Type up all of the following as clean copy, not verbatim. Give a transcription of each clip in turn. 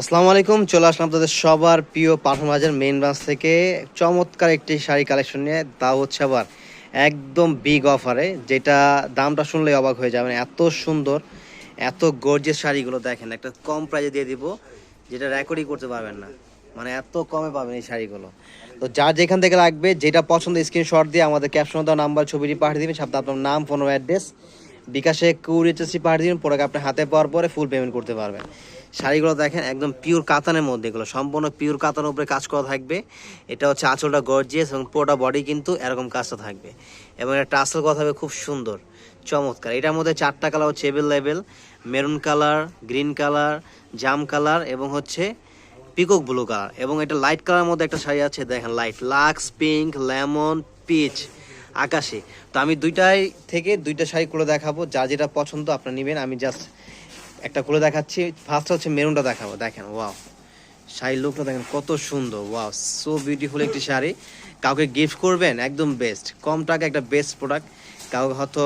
আসসালামু আলাইকুম, চলে আসলাম আপনাদের সবার প্রিয় পাঠান বাজার মেইন ব্রাঞ্চ থেকে চমৎকার একটি শাড়ি কালেকশন নিয়ে। তা হচ্ছে আবার একদম বিগ অফারে, যেটা দামটা শুনলেই অবাক হয়ে যাবেন। এত সুন্দর, এত গর্জিয়াস শাড়িগুলো দেখেন, একটা কম প্রাইসে দিয়ে দিব, যেটা রেকর্ডই করতে পারবেন না। মানে এত কমে পাবেন এই শাড়িগুলো। তো যার যেখান থেকে লাগবে, যেটা পছন্দ স্ক্রিনশট দিয়ে আমাদের ক্যাপশনে দেওয়া নাম্বার ছবিটি পাঠিয়ে দিবেন, সাথে আপনার নাম, ফোন, অ্যাড্রেস, বিকাশে কুরিয়ারসি পাঠিয়ে দিবেন। পরে আপনার হাতে পাওয়ার পরে ফুল পেমেন্ট করতে পারবেন। শাড়িগুলো দেখেন একদম পিওর কাতানের মধ্যে, এগুলো সম্পূর্ণ পিওর কাতানের উপরে কাজ করা থাকবে। এটা হচ্ছে আঁচলটা গর্জিয়াস এবং পুরোটা বডি কিন্তু এরকম কাজটা থাকবে, এবং একটা টাসেল কথা হবে খুব সুন্দর চমৎকার। এটার মধ্যে 4টা কালার হচ্ছে available: maroon colour, green colour, জাম কালার এবং হচ্ছে পিকক ব্লু কালার। এবং এটা লাইট কালারের মধ্যে একটা শাড়ি আছে, দেখেন লাইট লাক্স পিঙ্ক, লেমন, পিচ, আকাশি। তো আমি দুইটা শাড়ি খুলে দেখাবো, যা যেটা পছন্দ আপনার নেবেন। আমি জাস্ট একটা খুলে দেখাচ্ছি। ফার্স্ট হচ্ছে মেরুনটা দেখাবো। দেখেন ওয়াও, শাড়ির লুকটা দেখেন কত সুন্দর। ওয়াও, সো বিউটিফুল একটি শাড়ি। কাউকে গিফট করবেন একদম বেস্ট, কম টাকা একটা বেস্ট প্রোডাক্ট। কাউকে হয়তো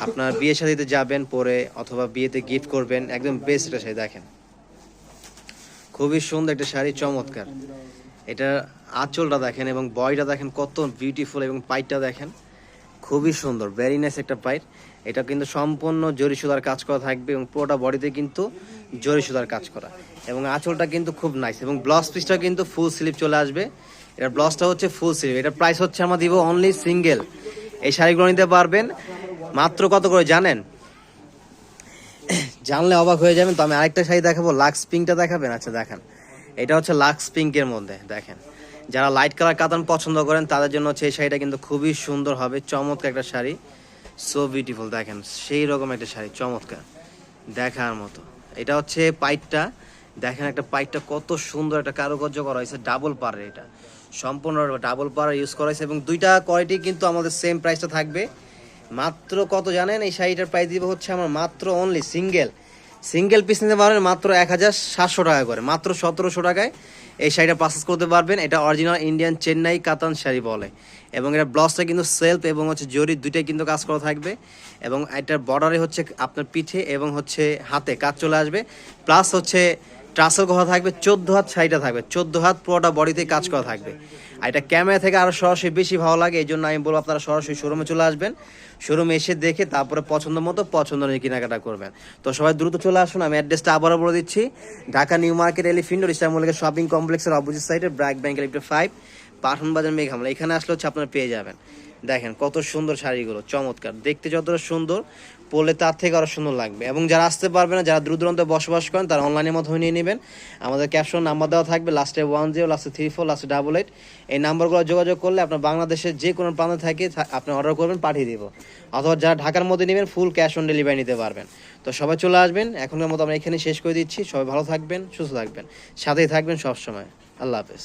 আপনার বিয়ে শাদিতে যাবেন পরে, অথবা বিয়েতে গিফট করবেন, একদম বেস্ট একটা শাড়ি। দেখেন খুবই সুন্দর একটা শাড়ি, চমৎকার। এটা আঁচলটা দেখেন এবং বয়টা দেখেন কত বিউটিফুল, এবং পাইটটা দেখেন খুবই সুন্দর, ভেরি নাইস একটা পাইট। এটা কিন্তু সম্পূর্ণ জরি সুতার কাজ করা থাকবে, এবং পুরোটা বডিতে কিন্তু জরি সুতার কাজ করা, এবং আঁচলটা কিন্তু খুব নাইস। এবং ব্লাউজ পিসটা কিন্তু ফুল স্লিভ চলে আসবে। এটার ব্লাউজটা হচ্ছে ফুল স্লিভ। এটার প্রাইস হচ্ছে আমরা দিব অনলি সিঙ্গেল। এই শাড়িগুলো নিতে পারবেন মাত্র কত করে জানেন? জানলে অবাক হয়ে যাবেন। তো আমি আরেকটা শাড়ি দেখাবো, লাক্স পিঙ্কটা দেখাবেন? আচ্ছা দেখান। এটা হচ্ছে লাক্স পিঙ্কের মধ্যে দেখেন, যারা লাইট কালার কাতান পছন্দ করেন তাদের জন্য হচ্ছে এই শাড়িটা কিন্তু খুবই সুন্দর হবে, চমৎকার একটা শাড়ি, সো বিউটিফুল। দেখেন সেই রকম একটা শাড়ি, চমৎকার দেখার মতো। এটা হচ্ছে পাইটটা, দেখেন একটা পাইটটা কত সুন্দর একটা কারুকার্য করা হয়েছে, ডাবল পাড়ের। এটা সম্পূর্ণ ডাবল পাড়ের ইউজ করা হয়েছে, এবং দুইটা কোয়ালিটি কিন্তু আমাদের সেম প্রাইসটা থাকবে। মাত্র কত জানেন? এই শাড়িটার প্রাইস দিব হচ্ছে আমার মাত্র অনলি সিঙ্গেল পিস নিতে পারবেন মাত্র 1700 টাকা করে, মাত্র 1700 টাকায় এই শাড়িটা পারচেস করতে পারবেন। এটা অরিজিনাল ইন্ডিয়ান চেন্নাই কাতান শাড়ি বলে, এবং এটা ব্লাউজটা কিন্তু সেলফ এবং হচ্ছে জরি দুইটাই কিন্তু কাজ করা থাকবে, এবং এটার বর্ডারে হচ্ছে আপনার পিঠে এবং হচ্ছে হাতে কাজ চলে আসবে, প্লাস হচ্ছে ট্রাসেল করা থাকবে। 14 হাত শাড়িটা থাকবে, 14 হাত পুরোটা বডিতে কাজ করা থাকবে। আর এটা ক্যামেরা থেকে আরও সরাসরি বেশি ভালো লাগে, এই জন্য আমি বলবো আপনারা সরাসরি শোরুমে চলে আসবেন। শোরুমে এসে দেখে তারপরে পছন্দ মতো পছন্দ নিয়ে কেনাকাটা করবেন। তো সবাই দ্রুত চলে আসুন। আমি অ্যাড্রেসটা আবারও বলে দিচ্ছি, Dhaka new market elephant road Islam Mallika shopping কমপ্লেক্সের অপোজিট সাইডে ব্র্যাক ব্যাংক লিফট 5, পাঠান বাজার মেঘামলা। এখানে আসলে হচ্ছে আপনারা পেয়ে যাবেন। দেখেন কত সুন্দর শাড়িগুলো, চমৎকার। দেখতে যতটা সুন্দর, পরলে তার থেকে আরও সুন্দর লাগবে। এবং যারা আসতে পারবে না, যারা দূর দূরান্তে বসবাস করেন, তারা অনলাইনের মাধ্যমে নিয়ে নেবেন। আমাদের ক্যাপশন নাম্বার দেওয়া থাকবে, লাস্টে 10, লাস্টে 34, লাস্টে 88। এই নাম্বারগুলো যোগাযোগ করলে আপনার বাংলাদেশের যে কোনো প্রান্তে থাকে আপনি অর্ডার করবেন, পাঠিয়ে দিব। অথবা যারা ঢাকার মধ্যে নেবেন, ফুল ক্যাশ অন ডেলিভারি নিতে পারবেন। তো সবাই চলে আসবেন। এখনকার মতো আমরা এখানে শেষ করে দিচ্ছি। সবাই ভালো থাকবেন, সুস্থ থাকবেন, সাথেই থাকবেন সবসময়। আল্লাহ হাফেজ।